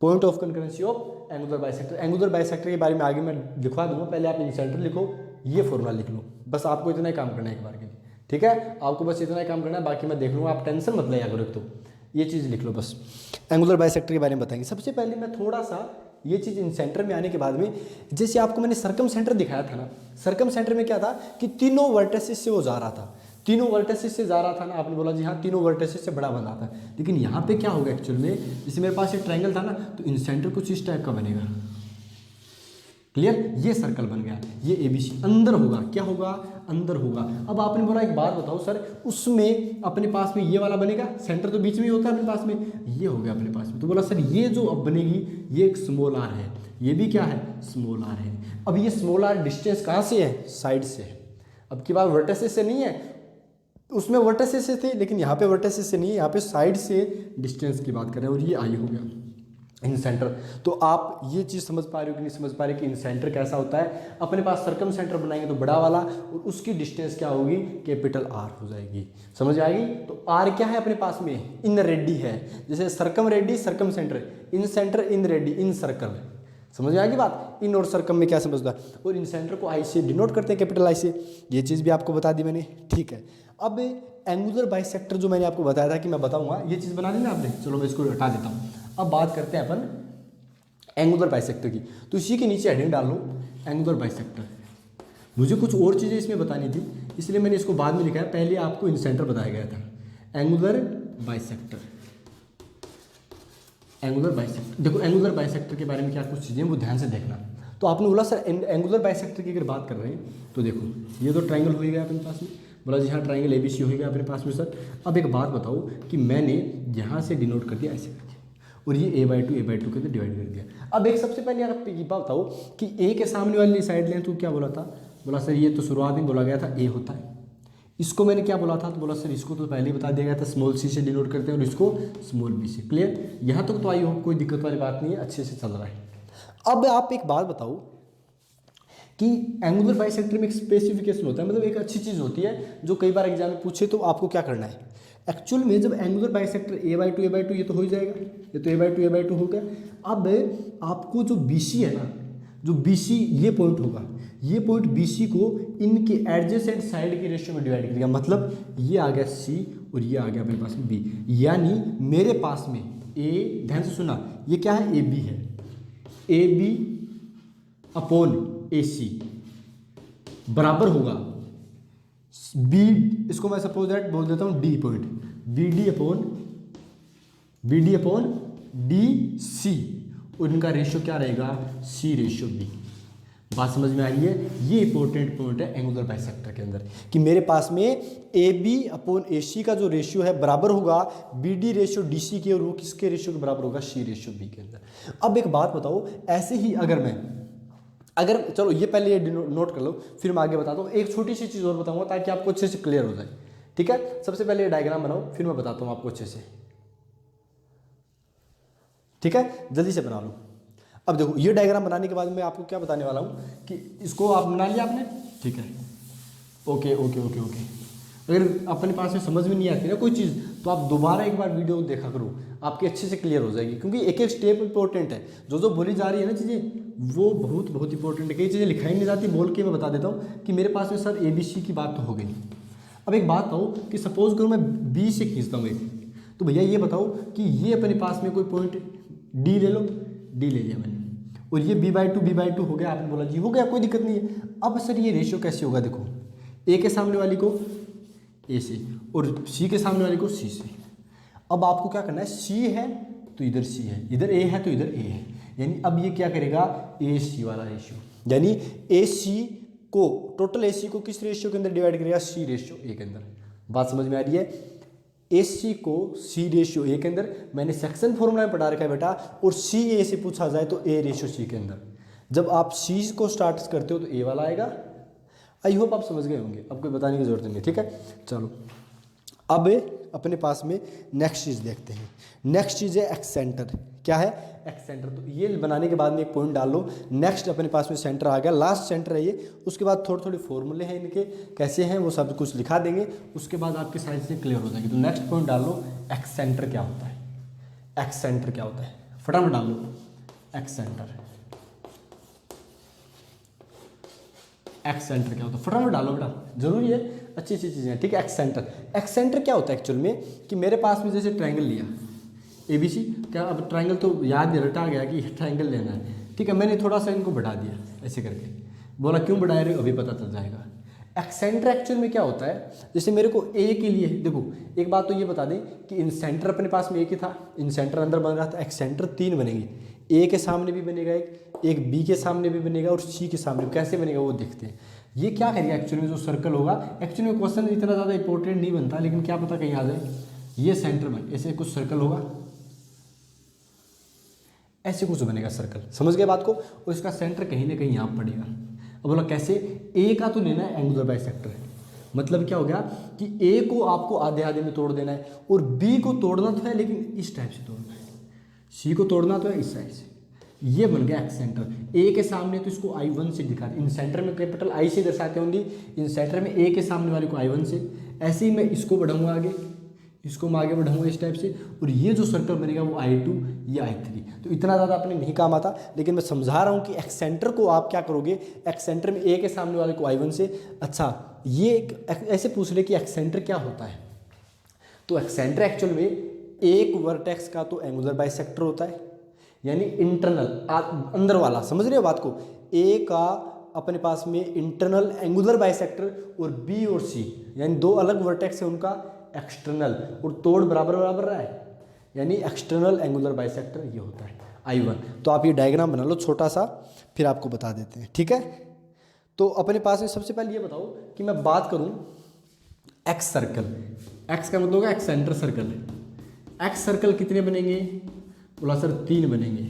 point of concurrency of angular bisector. Angular bisector के बारे में आगे मैं लिखवा दूंगा, पहले आप इन सेंटर लिखो, ये फॉर्मूला लिख लो। बस आपको इतना ही काम करना है एक बार के लिए, ठीक है, आपको बस इतना ही काम करना है, बाकी मैं देख लूँगा, आप टेंशन मत लिया करो। तो ये चीज़ लिख लो बस, एंगुलर बाइसेक्टर के बारे में बताएंगे। सबसे पहले मैं थोड़ा सा ये चीज़ इन सेंटर में आने के बाद में, जैसे आपको मैंने सर्कम सेंटर दिखाया था ना, सर्कम सेंटर में क्या था कि तीनों वर्टेसिस से वो जा रहा था, तीनों वर्टेसिस से जा रहा था ना। आपने बोला जी हाँ तीनों वर्टेसिस से बड़ा बन रहा था। लेकिन यहाँ पे क्या होगा एक्चुअल में, जैसे मेरे पास ये ट्रायंगल था ना, तो इन सेंटर कुछ इस टाइप का बनेगा। क्लियर? ये सर्कल बन गया, ये ABC अंदर होगा। क्या होगा, अंदर होगा। अब आपने बोला एक बात बताओ सर, उसमें अपने पास में ये वाला बनेगा, सेंटर तो बीच में ही होता है अपने पास में, ये हो गया अपने पास में। तो बोला सर ये जो अब बनेगी ये एक स्मॉल r है, ये भी क्या है, स्मॉल r है। अब ये स्मॉल r डिस्टेंस कहाँ से है, साइड से है। अब की बात वर्टेसिस से नहीं है, उसमें वर्टेसिस से थे, लेकिन यहाँ पे वर्टेसिस से नहीं है, यहाँ पे साइड से डिस्टेंस की बात कर रहे हैं। और ये आई हो गया इन सेंटर। तो आप ये चीज़ समझ पा रहे हो कि नहीं समझ पा रहे कि इन सेंटर कैसा होता है। अपने पास सर्कम सेंटर बनाएंगे तो बड़ा वाला, और उसकी डिस्टेंस क्या होगी, कैपिटल R हो जाएगी। समझ आएगी? तो R क्या है अपने पास में, इन रेडी है। जैसे circum ready, circum centre, in centre, in ready, in circle. समझ में आएगी बात? इन और सर्कम में क्या समझता है। और इन सेंटर को I से डिनोट करते हैं, कैपिटल I से। ये चीज़ भी आपको बता दी मैंने, ठीक है। अब एंगुलर बाइसेक्टर जो मैंने आपको बताया था कि मैं बताऊंगा, ये चीज़ बना ली ना आपने, चलो मैं इसको हटा देता हूँ। अब बात करते हैं अपन एंगुलर बाइसेक्टर की। तो इसी के नीचे हेडिंग डाल लो एंगुलर बाइसेक्टर। मुझे कुछ और चीज़ें इसमें बतानी थी, इसलिए मैंने इसको बाद में लिखा है, पहले आपको इंसेंटर बताया गया था। Angular bisector, angular bisector. देखो एंगुलर बाइसेक्टर के बारे में क्या कुछ चीज़ें वो ध्यान से देखना। तो आपने बोला सर एंगुलर बाइसेक्टर की अगर बात कर रहे हैं तो देखो ये तो ट्राइंगल हो ही गया अपने पास में। बोला जी हाँ ट्राइंगल ABC हो गया अपने पास में सर। अब एक बात बताओ कि मैंने यहाँ से डिनोट कर दिया ऐसे करके, और ये A/2 A/2 के अंदर डिवाइड कर दिया। अब एक सबसे पहले आप ये बात बताओ कि A के सामने वाली साइड लें तो क्या बोला था, बोला सर ये तो शुरुआत में बोला गया था A होता है। इसको मैंने क्या बोला था, तो बोला सर इसको तो पहले ही बता दिया गया था स्मॉल c से डिनोट करते हैं और इसको स्मॉल b से। क्लियर, यहाँ तक तो आई होप कोई दिक्कत वाली बात नहीं है, अच्छे से चल रहा है। अब आप एक बात बताओ कि एंगुलर बाइसेक्टर में एक स्पेसिफिकेशन होता है, मतलब एक अच्छी चीज़ होती है जो कई बार एग्जाम में पूछे तो आपको क्या करना है। एक्चुअल में जब एंगुलर बाइसेक्टर A/2 ये तो हो ही जाएगा, ये तो A/2 हो गया। अब आपको जो BC है ना, जो BC ये पॉइंट होगा, ये पॉइंट BC को इनके एडजेसेंट साइड के रेशियो में डिवाइड करेगा। मतलब ये आ गया C और ये आ गया अपने पास में B, यानी मेरे पास में A, ध्यान से सुना, ये क्या है AB है, AB/AC बराबर होगा B, इसको मैं सपोज दैट बोल देता हूँ D पॉइंट, BD/DC, और इनका रेशियो क्या रहेगा C/B। बात समझ में आ रही है। ये इंपॉर्टेंट पॉइंट है एंगुलर बाइसेक्टर के अंदर कि मेरे पास में AB/AC का जो रेशियो है बराबर होगा BD/DC के, और वो किसके रेशियो के बराबर होगा C/B के अंदर। अब एक बात बताओ, ऐसे ही अगर चलो ये पहले ये नोट कर लो, फिर मैं आगे बताता हूँ। एक छोटी सी चीज़ और बताऊंगा ताकि आपको अच्छे से क्लियर हो जाए, ठीक है। सबसे पहले ये डायग्राम बनाओ, फिर मैं बताता हूँ आपको अच्छे से, ठीक है, जल्दी से बना लो। अब देखो ये डायग्राम बनाने के बाद मैं आपको क्या बताने वाला हूँ कि इसको आप बना लिया आपने, ठीक है, ओके। अगर अपने पास में समझ में नहीं आती ना कोई चीज़ तो आप दोबारा एक बार वीडियो देखा करो, आपकी अच्छे से क्लियर हो जाएगी, क्योंकि एक एक स्टेप इंपॉर्टेंट है। जो बोली जा रही है ना चीज़ें वो बहुत इंपॉर्टेंट है। कई चीज़ें लिखाई नहीं जाती, बोल के मैं बता देता हूँ कि मेरे पास में सर ABC की बात तो हो गई। अब एक बात बताओ कि सपोज करो मैं B से खींचता हूँ एक, तो भैया ये बताओ कि ये अपने पास में कोई पॉइंट D ले लो, D ले लिया मैंने, और ये B/2 हो गया। आपने बोला जी हो गया, कोई दिक्कत नहीं है। अब सर ये रेशियो कैसे होगा, देखो A के सामने वाली को A से और C के सामने वाली को C से। अब आपको क्या करना है, C है तो इधर C है, इधर A है तो इधर A है, यानी अब ये क्या करेगा AC वाला रेशियो, यानी AC को टोटल AC को किस रेशियो के अंदर डिवाइड करेगा, C/A के अंदर। बात समझ में आ रही है। AC को C/A के अंदर, मैंने सेक्शन फॉर्मूला में पढ़ा रखा है बेटा, और CA से पूछा जाए तो A/C के अंदर। जब आप C को स्टार्ट करते हो तो A वाला आएगा। आई होप आप समझ गए होंगे, अब कोई बताने की जरूरत नहीं, ठीक है। चलो अब अपने पास में नेक्स्ट चीज़ देखते हैं। नेक्स्ट चीज़ है एक्सेंटर। क्या है एक्सेंटर, तो ये बनाने के बाद में एक पॉइंट डाल लो। नेक्स्ट अपने पास में सेंटर आ गया, लास्ट सेंटर है ये। उसके बाद थोड़े फॉर्मूले हैं इनके कैसे हैं वो सब कुछ लिखा देंगे, उसके बाद आपकी साइड से क्लियर हो जाएगी। तो नेक्स्ट पॉइंट डाल लो एक्सेंटर क्या होता है, एक्सेंटर क्या होता है, फटाफट डाल लो एक्सेंटर। एक्सेंटर क्या होता है फटाफट डालो बेटा, जरूरी है, अच्छी चीज़ें हैं, ठीक है। एक्सेंटर क्या होता है एक्चुअल में कि मेरे पास में जैसे ट्रायंगल लिया ABC, क्या अब ट्रायंगल तो याद रटा गया कि ट्रायंगल लेना है, ठीक है। मैंने थोड़ा सा इनको बढ़ा दिया ऐसे करके, बोला क्यों बढ़ा रहे हो अभी पता चल जाएगा। एक्सेंटर एक्चुअल में क्या होता है, जैसे मेरे को A के लिए, देखो एक बात तो ये बता दें कि इन सेंटर अपने पास में एक ही था, इन सेंटर अंदर बन रहा था। एक्सेंटर 3 बनेंगे, A के सामने भी बनेगा एक B के सामने भी बनेगा और C के सामने। कैसे बनेगा वो देखते हैं। ये क्या करेगा एक्चुअली में, जो सर्कल होगा, एक्चुअली में क्वेश्चन इतना ज़्यादा इंपॉर्टेंट नहीं बनता, लेकिन क्या पता कहीं आ जाए। ये सेंटर में ऐसे कुछ सर्कल होगा, ऐसे कुछ बनेगा सर्कल, समझ गए बात को, और इसका सेंटर कहीं ना कहीं यहाँ पड़ेगा। अब बोला कैसे, A का तो लेना है एंगुलर बाइसेक्टर, मतलब क्या हो गया कि A को आपको आधे आधे में तोड़ देना है, और B को तोड़ना तो है लेकिन इस टाइप से तोड़ना है, C को तोड़ना तो है इस साइड से। ये बन गया एक्सेंटर। A के सामने तो इसको I1 से दिखाते, इन सेंटर में कैपिटल I से दर्शाते होंगे, इन सेंटर में A के सामने वाले को I1 से। ऐसे ही मैं इसको बढ़ाऊंगा आगे, इसको मैं आगे बढ़ाऊंगा इस टाइप से, और ये जो सर्कल बनेगा वो I2, ये I3। तो इतना ज़्यादा अपने नहीं काम आता, लेकिन मैं समझा रहा हूँ कि एक्सेंटर को आप क्या करोगे, एक्सेंटर में A के सामने वाले को I1 से। अच्छा ये ऐसे पूछ ले कि एक्सेंटर क्या होता है, तो एक्सेंटर एक्चुअल में एक वर्टेक्स का तो एंगुलर बाइसेक्टर होता है, यानी इंटरनल अंदर वाला, समझ रहे हो बात को। ए का अपने पास में इंटरनल एंगुलर बाइसेक्टर और बी और सी यानी दो अलग वर्टेक्स है उनका एक्सटर्नल, और तोड़ बराबर बराबर रहा है यानी एक्सटर्नल एंगुलर बाइसेक्टर ये होता है I1। तो आप ये डायग्राम बना लो छोटा सा, फिर आपको बता देते हैं, ठीक है। तो अपने पास में सबसे पहले ये बताओ कि मैं बात करूं एक्स सर्कल, एक्स का मतलब होगा x centre circle. X circle कितने बनेंगे? बोला सर 3 बनेंगे।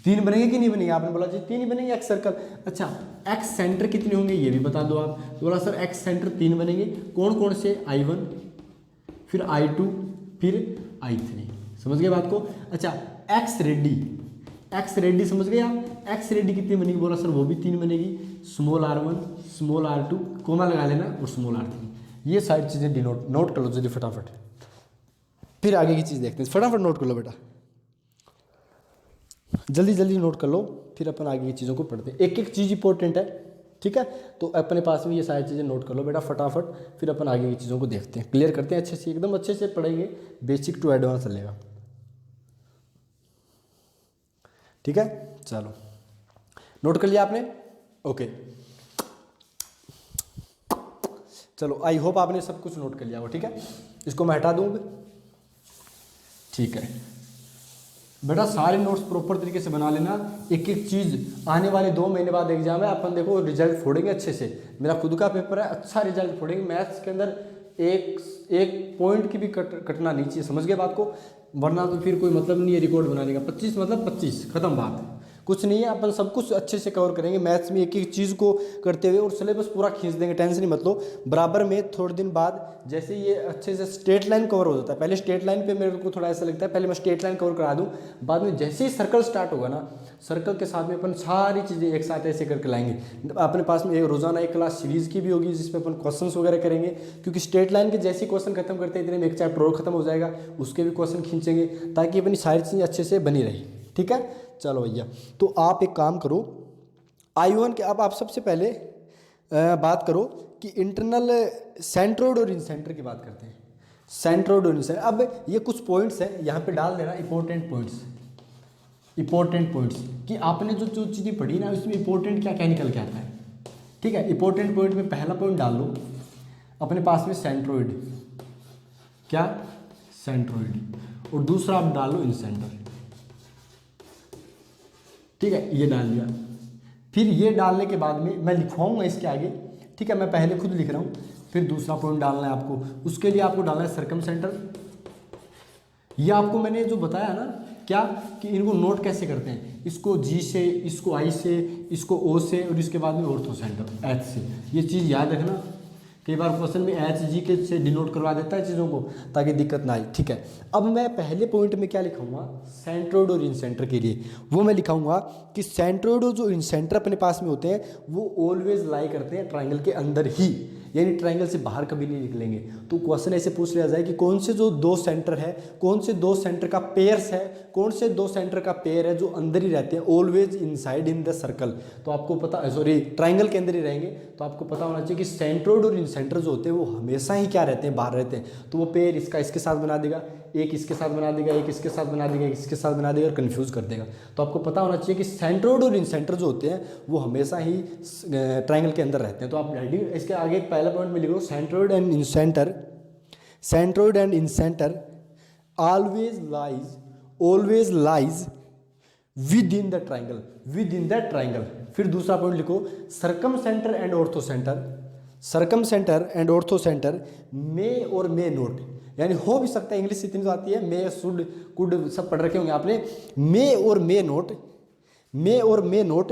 3 बनेंगे कि नहीं बनेंगे? आपने बोला जी 3 ही बनेंगे एक्स सर्कल। अच्छा एक्स सेंटर कितने होंगे ये भी बता दो आप। तो बोला सर एक्स सेंटर 3 बनेंगे। कौन कौन से? I1, फिर I2, फिर I3। समझ गए बात को। अच्छा एक्स रेडी, एक्स रेडी समझ गए आप। एक्स रेडी कितनी बनेगी? बोला सर वो भी 3 बनेगी। Small r1, small r2, coma लगा लेना, और स्मॉल r3। ये सारी चीज़ें डिनोट नोट कर लो जल्दी फटाफट, फिर आगे की चीज़ देखते हैं। फटाफट नोट कर लो बेटा, जल्दी जल्दी नोट कर लो, फिर अपन आगे की चीज़ों को पढ़ते हैं। एक एक चीज़ इंपॉर्टेंट है, ठीक है। तो अपने पास में ये सारी चीज़ें नोट कर लो बेटा फटाफट, फिर अपन आगे की चीज़ों को देखते हैं, क्लियर करते हैं अच्छे से, एकदम अच्छे से पढ़ेंगे, बेसिक टू एडवांस चलेगा, ठीक है। चलो नोट कर लिया आपने? ओके चलो, आई होप आपने सब कुछ नोट कर लिया हो, ठीक है। इसको मैं हटा दूँ, ठीक है बेटा। सारे नोट्स प्रॉपर तरीके से बना लेना, एक एक चीज़। आने वाले 2 महीने बाद एग्जाम है, अपन देखो रिजल्ट फोड़ेंगे अच्छे से। मेरा खुद का पेपर है, अच्छा रिजल्ट फोड़ेंगे। मैथ्स के अंदर एक पॉइंट की भी कटना नहीं चाहिए, समझ गए बात को, वरना तो फिर कोई मतलब नहीं है रिकॉर्ड बनाने का। 25 मतलब 25, खत्म बात है, कुछ नहीं है। अपन सब कुछ अच्छे से कवर करेंगे मैथ्स में, एक एक चीज़ को करते हुए, और सिलेबस पूरा खींच देंगे, टेंशन नहीं मत लो। बराबर में थोड़े दिन बाद जैसे ये अच्छे से स्ट्रेट लाइन कवर हो जाता है, पहले स्ट्रेट लाइन पे मेरे को थोड़ा ऐसा लगता है पहले मैं स्ट्रेट लाइन कवर करा दूं, बाद में जैसे ही सर्कल स्टार्ट होगा ना, सर्कल के साथ में अपन सारी चीज़ें एक साथ ऐसे करके लाएंगे। अपने पास में रोजाना एक क्लास सीरीज़ की भी होगी जिसमें अपन क्वेश्चंस वगैरह करेंगे, क्योंकि स्ट्रेट लाइन के जैसे क्वेश्चन खत्म करते हैं इतने में एक चैप्टर और खत्म हो जाएगा, उसके भी क्वेश्चन खींचेंगे ताकि अपनी सारी चीज़ें अच्छे से बनी रही, ठीक है। चलो भैया, तो आप एक काम करो, I1 के अब आप सबसे पहले बात करो कि इंटरनल सेंट्रोइड और इंसेंटर की बात करते हैं। सेंट्रोइड और इंसेंटर, अब ये कुछ पॉइंट्स हैं यहाँ पे डाल देना, इंपॉर्टेंट पॉइंट्स कि आपने जो जो चीज़ें पढ़ी ना उसमें इंपॉर्टेंट क्या क्या निकल के आता है, ठीक है। इंपॉर्टेंट पॉइंट में पहला पॉइंट डाल लो अपने पास में सेंट्रोइड, क्या सेंट्रोइड, और दूसरा आप डाल लो इंसेंटर, ठीक है। ये डाल दिया, फिर ये डालने के बाद में मैं लिखवाऊंगा इसके आगे, ठीक है। मैं पहले खुद लिख रहा हूँ, फिर दूसरा पॉइंट डालना है आपको। उसके लिए आपको डालना है सर्कम सेंटर। ये आपको मैंने जो बताया ना क्या कि इनको नोट कैसे करते हैं, इसको जी से, इसको आई से, इसको ओ से, और इसके बाद में ऑर्थो सेंटर एच से। ये चीज़ याद रखना, कई बार क्वेश्चन में एच जी के से डिनोट करवा देता है चीज़ों को ताकि दिक्कत ना आए, ठीक है। अब मैं पहले पॉइंट में क्या लिखाऊंगा सेंट्रोइड और इंसेंटर के लिए, वो मैं लिखाऊंगा कि सेंट्रोइड और जो इंसेंटर अपने पास में होते हैं वो ऑलवेज लाई करते हैं ट्राइंगल के अंदर ही, यानी ट्राइंगल से बाहर कभी नहीं निकलेंगे। तो क्वेश्चन ऐसे पूछ लिया जाए कि कौन से जो 2 सेंटर है, कौन से 2 सेंटर का पेयर्स है, कौन से 2 सेंटर का पेयर है जो अंदर ही रहते हैं always inside in the circle, तो आपको पता, सॉरी ट्राइंगल के अंदर ही रहेंगे, तो आपको पता होना चाहिए कि सेंट्रोइड और इंसेंटर जो होते हैं वो हमेशा ही क्या रहते हैं, बाहर रहते हैं। तो वो पेयर इसका इसके साथ बना देगा, एक इसके साथ बना देगा, एक इसके साथ बना देगा, एक इसके साथ बना देगा और कन्फ्यूज़ कर देगा। तो आपको पता होना चाहिए कि सेंट्रोइड और इंसेंटर जो होते हैं वो हमेशा ही ट्राइंगल के अंदर रहते हैं। तो आप हेडिंग इसके आगे पहला पॉइंट में लिखो centroid and incentre, centroid and incentre always lies within the triangle, within the triangle. फिर दूसरा पॉइंट लिखो circumcentre and orthocentre, circumcentre and orthocentre may और मे नोट, यानी हो भी सकता है, इंग्लिश इतनी तो आती है, मे शुड कुड सब पढ़ रखे होंगे आपने, मे और मे नोट, मे और मे नोट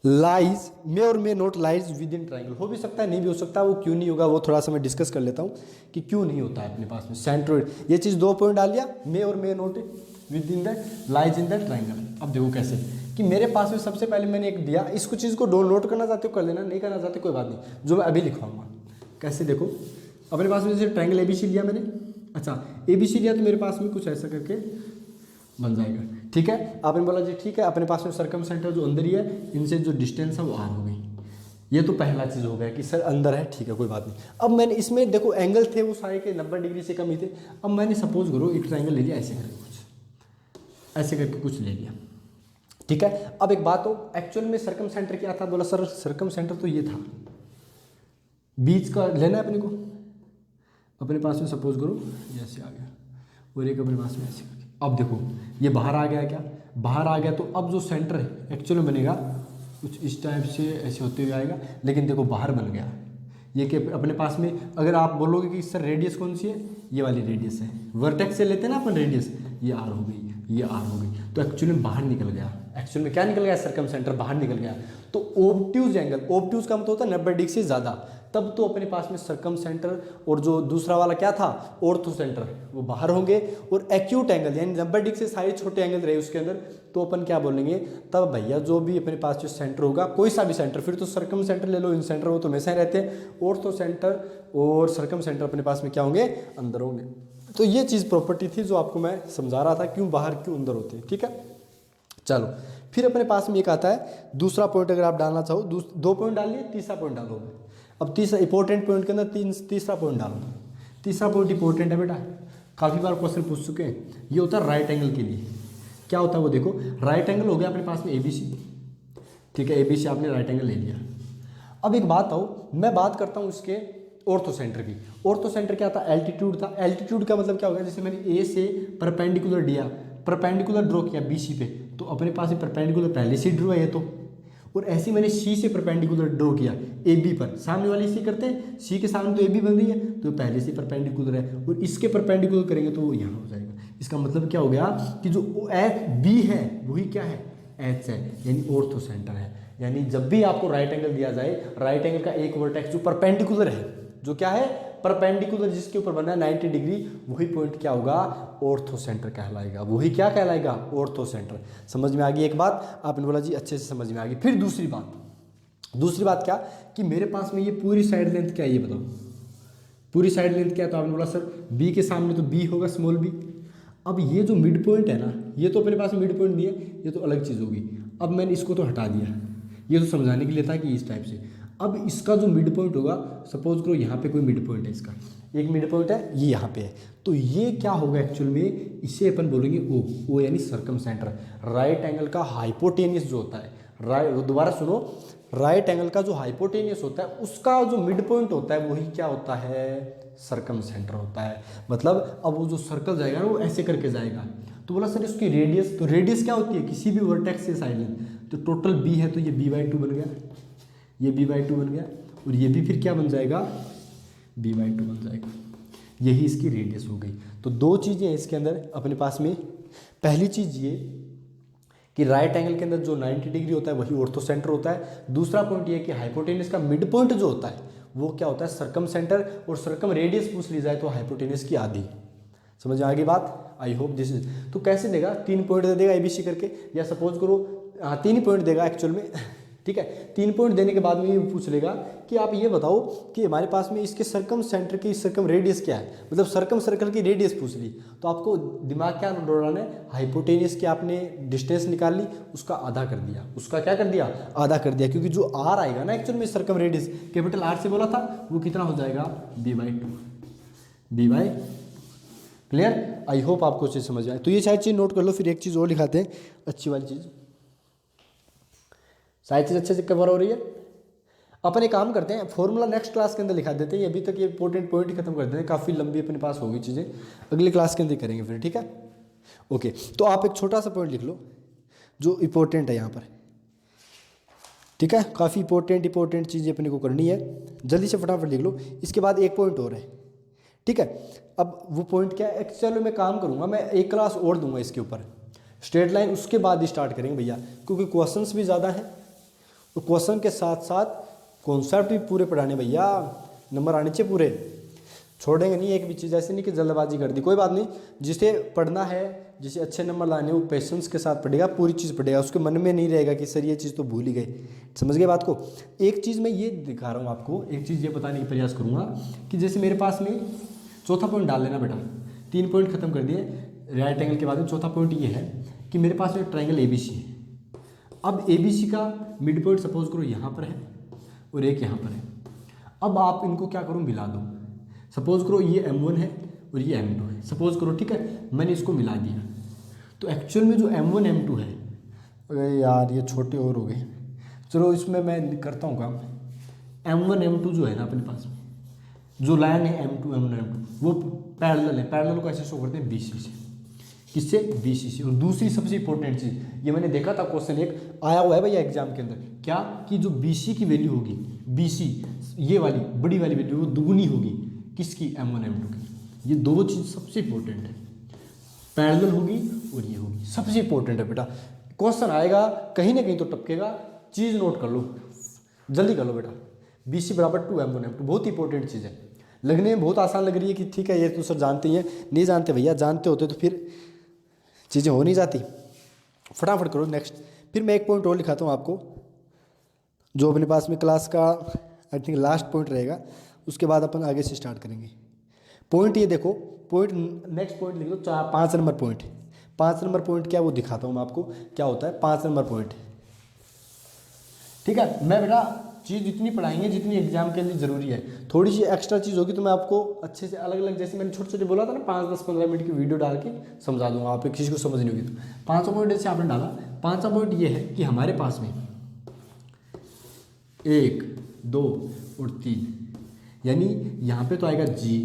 लाइज, मे और may not lies within triangle. हो भी सकता है, नहीं भी हो सकता, वो क्यों नहीं होगा वो थोड़ा सा मैं डिस्कस कर लेता हूँ कि क्यों नहीं होता है अपने पास में सेंट्रोइड। ये चीज़ 2 पॉइंट डाल दिया, मे और may not within the lies in the triangle. अब देखो कैसे कि मेरे पास में सबसे पहले मैंने एक दिया, इसको चीज़ को नोट करना चाहते हो कर लेना, नहीं करना चाहते कोई बात नहीं, जो मैं अभी लिखवाऊंगा। कैसे देखो अपने पास में जैसे ट्राइंगल ABC लिया मैंने, अच्छा ABC लिया तो मेरे पास में कुछ ऐसा करके बन जाएगा, ठीक है। आपने बोला जी ठीक है, अपने पास में सर्कम सेंटर जो अंदर ही है, इनसे जो डिस्टेंस है वो R हो गई। ये तो पहला चीज़ हो गया कि सर अंदर है, ठीक है कोई बात नहीं। अब मैंने इसमें देखो एंगल थे वो सारे के 90 डिग्री से कम ही थे। अब मैंने सपोज करो एक ट्राइंगल ले लिया ऐसे करके, कुछ ऐसे करके कुछ ले लिया, ठीक है। अब एक बात हो, एक्चुअल में सर्कम सेंटर क्या था, बोला सर सर्कम सेंटर तो ये था, बीच का लेना है अपने को, अपने पास में सपोज करो जैसे आ गया और एक अपने पास में ऐसे करके, अब देखो ये बाहर आ गया, क्या बाहर आ गया, तो अब जो सेंटर है एक्चुअल में बनेगा कुछ इस टाइप से ऐसे होते हुए आएगा, लेकिन देखो बाहर बन गया ये कि अपने पास में अगर आप बोलोगे कि सर रेडियस कौन सी है, ये वाली रेडियस है, वर्टेक्स से लेते हैं ना अपन रेडियस, ये आर हो गई, ये आर हो गई, तो एक्चुअली में बाहर निकल गया, एक्चुअल में क्या निकल गया, सर्कम सेंटर बाहर निकल गया। तो ओब्ट्यूज एंगल, ओब्ट्यूज का मतलब होता है 90 डिग्री से ज़्यादा, तब तो अपने पास में सर्कम सेंटर और जो दूसरा वाला क्या था ऑर्थो सेंटर वो बाहर होंगे, और एक्यूट एंगल यानी 90 डिग्री से सारे छोटे एंगल रहे उसके अंदर, तो अपन क्या बोलेंगे तब भैया जो भी अपने पास जो सेंटर होगा, कोई सा भी सेंटर, फिर तो सर्कम सेंटर ले लो, इन सेंटर वो तो हमेशा ही रहते हैं, ऑर्थो सेंटर और सर्कम सेंटर अपने पास में क्या होंगे, अंदर होंगे। तो ये चीज़ प्रॉपर्टी थी जो आपको मैं समझा रहा था, क्यों बाहर क्यों अंदर होते हैं, ठीक है। चलो फिर अपने पास में एक आता है दूसरा पॉइंट, अगर आप डालना चाहो 2 पॉइंट डालिए, तीसरा पॉइंट डालोगे। अब तीसरा इंपॉर्टेंट पॉइंट के अंदर तीसरा पॉइंट डालो, तीसरा पॉइंट इंपॉर्टेंट है बेटा, काफ़ी बार क्वेश्चन पूछ चुके हैं, ये होता है राइट एंगल के लिए। क्या होता है वो देखो, राइट एंगल हो गया अपने पास में ABC, ठीक है, ABC आपने राइट एंगल ले लिया। अब एक बात आओ, मैं बात करता हूँ इसके ऑर्थो सेंटर की। ऑर्थो सेंटर क्या था, एल्टीट्यूड था। एल्टीट्यूड का मतलब क्या होगा, जैसे मैंने ए से परपेंडिकुलर दिया, परपेंडिकुलर ड्रॉ किया BC पे, तो अपने पास परपेंडिकुलर पहले से ड्रॉ है ये तो, और ऐसे मैंने C से परपेंडिकुलर ड्रॉ किया AB पर, सामने वाले C करते हैं, C के सामने तो AB बन रही है तो पहले से परपेंडिकुलर है, और इसके परपेंडिकुलर करेंगे तो वो यहाँ हो जाएगा। इसका मतलब क्या हो गया कि जो B है वही क्या है, H है, यानी ऑर्थो सेंटर है। यानी जब भी आपको राइट एंगल दिया जाए, राइट एंगल का एक वर्टेक्स जो परपेंडिकुलर है, जो क्या है परपेंडिकुलर, जिसके ऊपर बना है 90 डिग्री, वही पॉइंट क्या होगा, ऑर्थो सेंटर कहलाएगा। वही क्या कहलाएगा, ऑर्थो सेंटर। समझ में आ गई एक बात, आपने बोला जी अच्छे से समझ में आ गई। फिर दूसरी बात क्या कि मेरे पास में ये पूरी साइड लेंथ क्या है, ये बताओ पूरी साइड लेंथ क्या है, तो आपने बोला सर B के सामने तो B होगा, स्मॉल b। अब ये जो मिड पॉइंट है ना, ये तो अपने पास मिड पॉइंट नहीं है, ये तो अलग चीज़ होगी। अब मैंने इसको तो हटा दिया, ये तो समझाने के लिए था कि इस टाइप से। अब इसका जो मिड पॉइंट होगा, सपोज करो यहाँ पे कोई मिड पॉइंट है, इसका एक मिड पॉइंट है, ये यहाँ पे है, तो ये क्या होगा एक्चुअल में, इसे अपन बोलेंगे O यानी सर्कम सेंटर। राइट एंगल का हाइपोटेनियस जो होता है, दोबारा सुनो, राइट एंगल का जो हाइपोटेनियस होता है उसका जो मिड पॉइंट होता है वही क्या होता है, सर्कम सेंटर होता है। मतलब अब वो जो सर्कल जाएगा ना वो ऐसे करके जाएगा। तो बोला सर इसकी रेडियस, तो रेडियस क्या होती है किसी भी वर्टेक्स से साइड लेंथ, तो टोटल B है तो ये B/2 बन गया, ये B/2 बन गया, और ये भी फिर क्या बन जाएगा, B/2 बन जाएगा। यही इसकी रेडियस हो गई। तो 2 चीज़ें हैं इसके अंदर अपने पास में। पहली चीज़ ये कि राइट एंगल के अंदर जो 90 डिग्री होता है वही ऑर्थो सेंटर होता है। दूसरा पॉइंट ये कि हाइपोटेनस का मिड पॉइंट जो होता है वो क्या होता है, सर्कम सेंटर, और सर्कम रेडियस पूछ ली जाए तो हाइपोटेनस की आधी। समझ में आ गई बात, आई होप दिस इज। तो कैसे देगा, 3 पॉइंट दे देगा ABC करके, या सपोज करो 3 ही पॉइंट देगा एक्चुअल में ठीक है। 3 पॉइंट देने के बाद में ये पूछ लेगा कि आप ये बताओ कि हमारे पास में इसके सर्कम सेंटर की सर्कम रेडियस क्या है, मतलब सर्कम सर्कल की रेडियस पूछ ली, तो आपको दिमाग क्या दौड़ाना है, हाइपोटेनियस की आपने डिस्टेंस निकाल ली, उसका आधा कर दिया, उसका क्या कर दिया, आधा कर दिया, क्योंकि जो R आएगा ना एक्चुअल में सर्कम रेडियस कैपिटल R से बोला था, वो कितना हो जाएगा, B/2। क्लियर, आई होप आपको चीज़ समझ आए। तो ये शायद चीज़ नोट कर लो। फिर एक चीज़ और लिखाते हैं अच्छी वाली चीज़, सारी चीज़ अच्छे से कवर हो रही है। अपन एक काम करते हैं, फॉर्मूला नेक्स्ट क्लास के अंदर लिखा देते हैं, अभी तक ये इंपॉर्टेंट पॉइंट ही खत्म कर देते हैं, काफ़ी लंबी अपने पास होगी चीज़ें, अगली क्लास के अंदर करेंगे फिर, ठीक है। ओके, तो आप एक छोटा सा पॉइंट लिख लो जो इंपॉर्टेंट है यहाँ पर, ठीक है। काफ़ी इंपॉर्टेंट चीज़ें अपने को करनी है, जल्दी से फटाफट लिख लो। इसके बाद एक पॉइंट और है, ठीक है। अब वो पॉइंट क्या है, चलो मैं काम करूँगा, मैं एक क्लास और दूंगा इसके ऊपर, स्ट्रेट लाइन उसके बाद स्टार्ट करेंगे भैया, क्योंकि क्वेश्चंस भी ज़्यादा हैं, तो क्वेश्चन के साथ साथ कॉन्सेप्ट भी पूरे पढ़ाने भैया, नंबर आने चाहिए पूरे, छोड़ेंगे नहीं एक भी चीज़, ऐसे नहीं कि जल्दबाजी कर दी। कोई बात नहीं, जिसे पढ़ना है, जिसे अच्छे नंबर लाने, वो पेशेंस के साथ पढ़ेगा, पूरी चीज़ पढ़ेगा, उसके मन में नहीं रहेगा कि सर ये चीज़ तो भूल ही गए। समझ गए बात को। एक चीज़ मैं ये दिखा रहा हूँ आपको, एक चीज़ ये बताने की प्रयास करूँगा कि जैसे मेरे पास में चौथा पॉइंट डाल लेना बेटा, 3 पॉइंट खत्म कर दिए राइट एंगल के बाद में। चौथा पॉइंट ये है कि मेरे पास में ट्रायंगल ABC है। अब ABC का मिड पॉइंट सपोज करो यहाँ पर है और एक यहाँ पर है। अब आप इनको क्या करो, मिला दो। सपोज करो ये M1 है और ये M2 है, सपोज करो, ठीक है। मैंने इसको मिला दिया तो एक्चुअल में जो M1 M2 है, अरे यार ये छोटे और हो गए, चलो इसमें मैं करता हूँ काम। M1 M2 जो है ना अपने पास में, जो लाइन है M2 M1 M2 वो पैरेलल है। पैरेलल को ऐसे शो करते हैं BC से, किससे? BC से। और दूसरी सबसे इंपॉर्टेंट चीज़, ये मैंने देखा था क्वेश्चन एक आया हुआ है भैया एग्जाम के अंदर, क्या कि जो BC की वैल्यू होगी, BC ये वाली बड़ी वाली वैल्यू वो दुगुनी होगी किसकी? M1 M2 की। ये दो चीज़ सबसे इंपॉर्टेंट है, पैरेलल होगी और ये होगी, सबसे इंपॉर्टेंट है बेटा। क्वेश्चन आएगा कहीं ना कहीं तो टपकेगा, चीज़ नोट कर लो, जल्दी कर लो बेटा। BC बराबर 2 M1 M2 बहुत इंपॉर्टेंट चीज़ है। लगने में बहुत आसान लग रही है कि ठीक है ये तो सर जानते ही हैं, नहीं जानते भैया, जानते होते तो फिर चीज़ें हो नहीं जाती। फटाफट करो नेक्स्ट। फिर मैं एक पॉइंट और लिखाता हूँ आपको, जो अपने पास में क्लास का आई थिंक लास्ट पॉइंट रहेगा, उसके बाद अपन आगे से स्टार्ट करेंगे। पॉइंट ये देखो, पॉइंट नेक्स्ट पॉइंट लिख दो, 5 नंबर पॉइंट। 5 नंबर पॉइंट क्या वो दिखाता हूँ मैं आपको क्या होता है 5 नंबर पॉइंट। ठीक है, मैं बेटा चीज़ जितनी पढ़ाएंगे जितनी एग्जाम के लिए ज़रूरी है, थोड़ी सी एक्स्ट्रा चीज़ होगी तो मैं आपको अच्छे से अलग अलग, जैसे मैंने छोटे छोटे बोला था ना, 5-10-15 मिनट की वीडियो डाल के समझा दूंगा, आप किसी को समझ नहीं होगी तो। 5वां पॉइंट जैसे आपने डाला, 5वां पॉइंट ये है कि हमारे पास में 1, 2 और 3, यानी यहाँ पे तो आएगा G,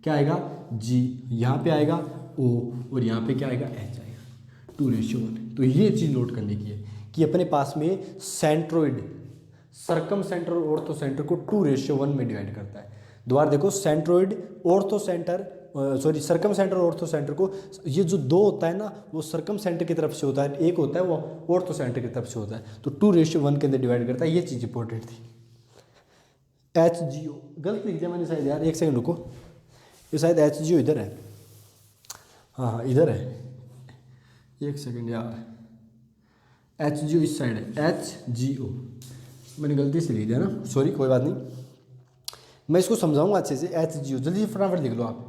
क्या आएगा G, यहाँ पे आएगा O और यहाँ पे क्या आएगा H आएगा, 2:1। तो ये चीज़ नोट करने की है कि अपने पास में सेंट्रोइड सरकम सेंटर और ऑर्थो सेंटर को 2:1 में डिवाइड करता है। दोबारा देखो, सेंट्रोइड ऑर्थो सेंटर सरकम सेंटर और ऑर्थो सेंटर को, ये जो 2 होता है ना वो सरकम सेंटर की तरफ से होता है, 1 होता है वो ऑर्थो सेंटर की तरफ से होता है, तो 2:1 के अंदर डिवाइड करता है। ये चीज़ इंपॉर्टेंट थी। HGO गलत लिख दिया मैंने शायद यार, एक सेकंड रुको, ये शायद HGO इधर है, हाँ इधर है, एक सेकंड यार, HGO इस साइड है, HGO मैंने गलती से लिख दिया ना, सॉरी, कोई बात नहीं, मैं इसको समझाऊंगा अच्छे से। HGO जल्दी से फटाफट लिख लो आप,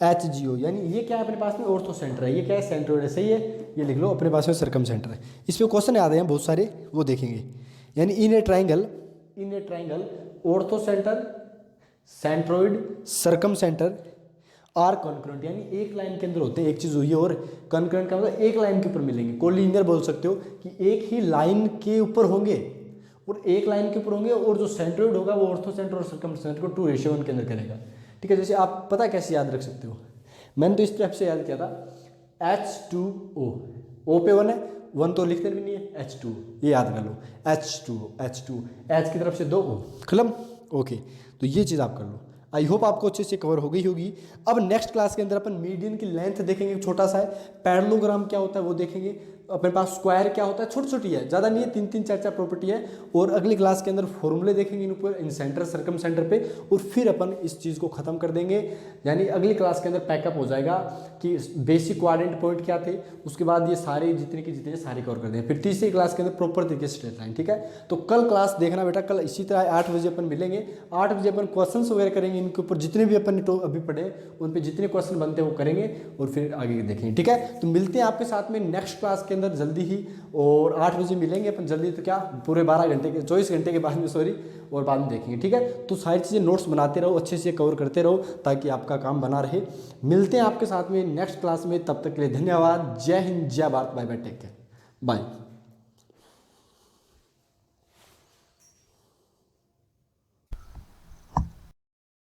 HGO यानी ये क्या है अपने पास में ऑर्थो सेंटर है, ये क्या है सेंट्रोइड है, सही है, ये लिख लो अपने पास में सरकम सेंटर है। इस पर क्वेश्चन याद हैं बहुत सारे, वो देखेंगे। यानी in a triangle orthocentre centroid circumcentre are concurrent, यानी एक लाइन के अंदर होते हैं, एक चीज़ हुई है, और कॉन्करेंट का मतलब एक लाइन के ऊपर मिलेंगे, कोलिनियर बोल सकते हो कि एक ही लाइन के ऊपर होंगे और एक लाइन के ऊपर होंगे, और जो सेंट्रोइड होगा वो ऑर्थो सेंटर और सरकम सेंटर को 2:1 के अंदर करेगा। ठीक है, जैसे आप पता कैसे याद रख सकते हो, मैंने तो इस टाइप से याद किया था, H2O, O पे 1 है, 1 तो लिखते भी नहीं है, H2, ये याद कर लो, H2, H की तरफ से 2 O, खत्म, ओके। तो ये चीज़ आप कर लो। आई होप आपको अच्छे से कवर हो गई होगी। अब नेक्स्ट क्लास के अंदर अपन मीडियन की लेंथ देखेंगे, छोटा सा है, पैरेललोग्राम क्या होता है वो देखेंगे, अपने पास स्क्वायर क्या होता है, छोटी छोटी है, ज़्यादा नहीं है, 3-3 4-4 प्रॉपर्टी है, और अगली क्लास के अंदर फॉर्मूले देखेंगे इन ऊपर, इन सेंटर सरकम सेंटर पे, और फिर अपन इस चीज़ को ख़त्म कर देंगे। यानी अगली क्लास के अंदर पैकअप हो जाएगा कि बेसिक कोऑर्डिनेट पॉइंट क्या थे, उसके बाद ये सारे जितने के जितने सारे कवर कर देंगे, फिर तीसरी क्लास के अंदर प्रॉपर तरीके से स्ट्रेट लाइन। ठीक है, तो कल क्लास देखना बेटा, कल इसी तरह 8 बजे अपन मिलेंगे, 8 बजे अपन क्वेश्चन वगैरह करेंगे, इनके ऊपर जितने भी अपन तो अभी पढ़े उन पे जितने क्वेश्चन बनते हैं वो करेंगे, और फिर आगे देखेंगे। ठीक है, तो मिलते हैं आपके साथ में नेक्स्ट क्लास के अंदर जल्दी ही, और 8 बजे मिलेंगे अपन जल्दी, तो क्या पूरे 12 घंटे के 24 घंटे के बाद में, सॉरी, और बाद में देखेंगे। ठीक है, तो सारी चीज़ें नोट्स बनाते रहो, अच्छे से कवर करते रहो, ताकि आपका काम बना रहे। मिलते हैं आपके साथ में नेक्स्ट क्लास में, तब तक के लिए धन्यवाद। Jai Hind, Jai Bharat, bye bye, take care, bye.